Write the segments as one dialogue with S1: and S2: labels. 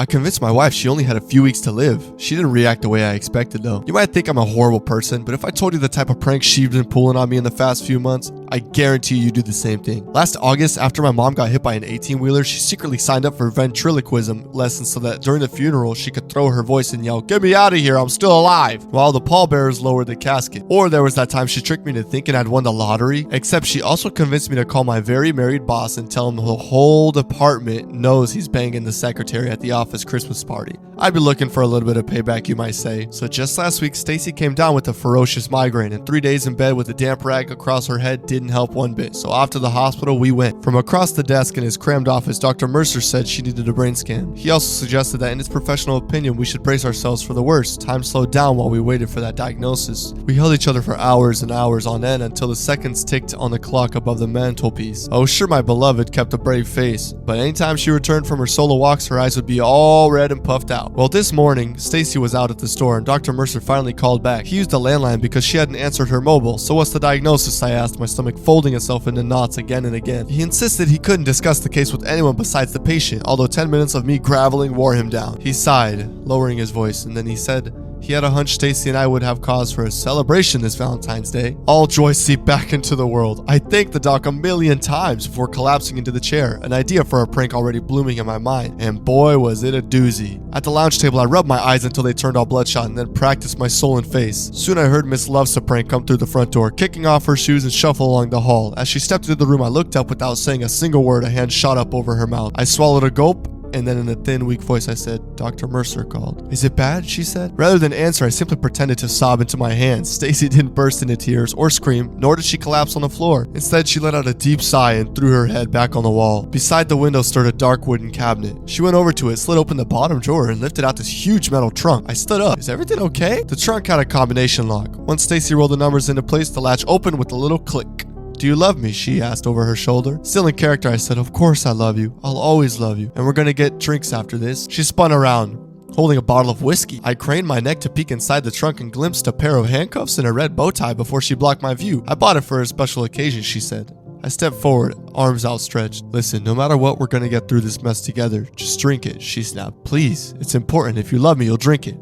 S1: I convinced my wife she only had a few weeks to live. She didn't react the way I expected though. You might think I'm a horrible person, but if I told you the type of prank she's been pulling on me in the past few months, I guarantee you do the same thing. Last August, after my mom got hit by an 18-wheeler, she secretly signed up for ventriloquism lessons so that during the funeral, she could throw her voice and yell, "Get me out of here, I'm still alive," while the pallbearers lowered the casket. Or there was that time she tricked me into thinking I'd won the lottery, except she also convinced me to call my very married boss and tell him the whole department knows he's banging the secretary at the office Christmas party. I'd be looking for a little bit of payback, you might say. So just last week, Stacy came down with a ferocious migraine, and 3 days in bed with a damp rag across her head didn't help one bit. So off to the hospital we went. From across the desk in his crammed office, Dr. Mercer said she needed a brain scan. He also suggested that in his professional opinion, we should brace ourselves for the worst. Time slowed down while we waited for that diagnosis. We held each other for hours and hours on end until the seconds ticked on the clock above the mantelpiece. I was sure my beloved kept a brave face, but anytime she returned from her solo walks, her eyes would be all red and puffed out. Well, this morning, Stacy was out at the store and Dr. Mercer finally called back. He used a landline because she hadn't answered her mobile. "So what's the diagnosis?" I asked, my stomach folding itself into knots again and again. He insisted he couldn't discuss the case with anyone besides the patient, although 10 minutes of me graveling wore him down. He sighed, lowering his voice, and then he said, he had a hunch Stacy and I would have cause for a celebration this Valentine's Day. All joy seeped back into the world. I thanked the doc a million times before collapsing into the chair, an idea for a prank already blooming in my mind, and boy was it a doozy. At the lounge table, I rubbed my eyes until they turned all bloodshot and then practiced my soul and face. Soon I heard Miss Lovesaprank come through the front door, kicking off her shoes and shuffle along the hall. As she stepped into the room, I looked up without saying a single word. A hand shot up over her mouth. I swallowed a gulp, and then in a thin, weak voice I said, "Dr. Mercer called." "Is it bad?" she said. Rather than answer, I simply pretended to sob into my hands. Stacy didn't burst into tears or scream, nor did she collapse on the floor. Instead, she let out a deep sigh and threw her head back on the wall. Beside the window stood a dark wooden cabinet. She went over to it, slid open the bottom drawer, and lifted out this huge metal trunk. I stood up. "Is everything okay?" The trunk had a combination lock. Once Stacy rolled the numbers into place, the latch opened with a little click. "Do you love me?" she asked over her shoulder. Still in character, I said, "Of course I love you. I'll always love you. And we're gonna get drinks after this." She spun around, holding a bottle of whiskey. I craned my neck to peek inside the trunk and glimpsed a pair of handcuffs and a red bow tie before she blocked my view. "I bought it for a special occasion," she said. I stepped forward, arms outstretched. "Listen, no matter what, we're gonna get through this mess together. Just drink it," she snapped. "Please, it's important. If you love me, you'll drink it."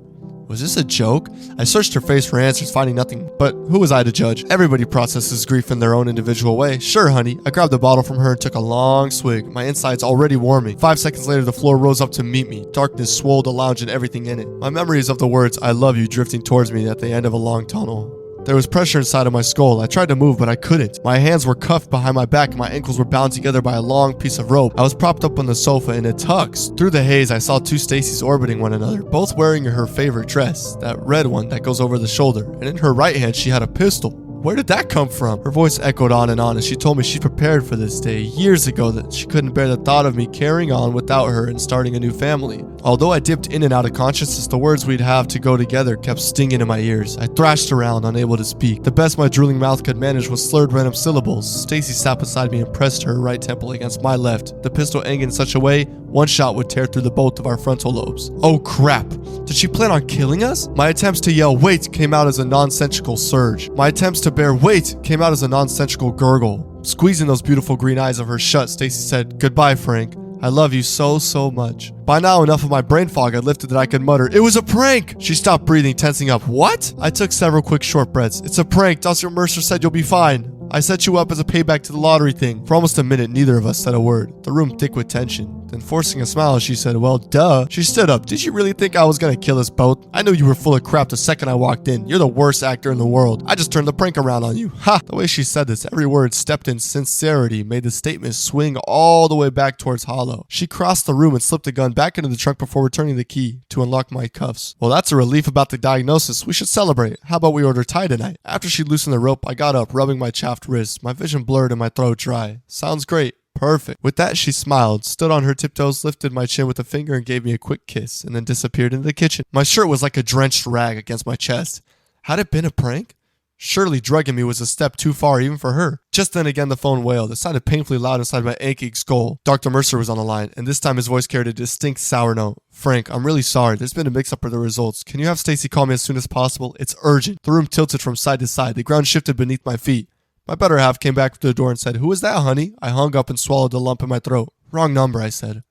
S1: Was this a joke? I searched her face for answers, finding nothing, but who was I to judge? Everybody processes grief in their own individual way. "Sure, honey." I grabbed the bottle from her and took a long swig, my insides already warming. 5 seconds later, the floor rose up to meet me. Darkness swelled the lounge and everything in it. My memories of the words, "I love you," drifting towards me at the end of a long tunnel. There was pressure inside of my skull. I tried to move, but I couldn't. My hands were cuffed behind my back and my ankles were bound together by a long piece of rope. I was propped up on the sofa in a tux. Through the haze, I saw two Stacys orbiting one another, both wearing her favorite dress, that red one that goes over the shoulder, and in her right hand she had a pistol. Where did that come from? Her voice echoed on and as she told me she prepared for this day years ago, that she couldn't bear the thought of me carrying on without her and starting a new family. Although I dipped in and out of consciousness, the words we'd have to go together kept stinging in my ears. I thrashed around, unable to speak. The best my drooling mouth could manage was slurred random syllables. Stacy sat beside me and pressed her right temple against my left, the pistol aimed in such a way one shot would tear through the both of our frontal lobes. Oh crap! Did she plan on killing us? My attempts to yell "wait" came out as a nonsensical surge. My attempts to bear "wait" came out as a nonsensical gurgle. Squeezing those beautiful green eyes of hers shut, Stacy said, "Goodbye, Frank. I love you so much." By now, enough of my brain fog had lifted that I could mutter, "It was a prank!" She stopped breathing, tensing up. "What?" I took several quick short breaths. "It's a prank. Dr. Mercer said you'll be fine. I set you up as a payback to the lottery thing." For almost a minute, neither of us said a word, the room thick with tension. Then forcing a smile, she said, "Well, duh." She stood up. "Did you really think I was gonna kill us both? I knew you were full of crap the second I walked in. You're the worst actor in the world. I just turned the prank around on you. Ha!" The way she said this, every word stepped in sincerity, made the statement swing all the way back towards hollow. She crossed the room and slipped the gun back into the trunk before returning the key to unlock my cuffs. "Well, that's a relief about the diagnosis. We should celebrate. How about we order Thai tonight?" After she loosened the rope, I got up, rubbing my chaffed wrists, my vision blurred and my throat dry. "Sounds great. Perfect." With that, she smiled, stood on her tiptoes, lifted my chin with a finger and gave me a quick kiss, and then disappeared into the kitchen. My shirt was like a drenched rag against my chest. Had it been a prank? Surely drugging me was a step too far even for her. Just then again the phone wailed. It sounded painfully loud inside my aching skull. Dr. Mercer was on the line, and this time his voice carried a distinct sour note. "Frank, I'm really sorry. There's been a mix-up with the results. Can you have Stacy call me as soon as possible? It's urgent." The room tilted from side to side. The ground shifted beneath my feet. My better half came back to the door and said, "Who is that, honey?" I hung up and swallowed the lump in my throat. "Wrong number," I said.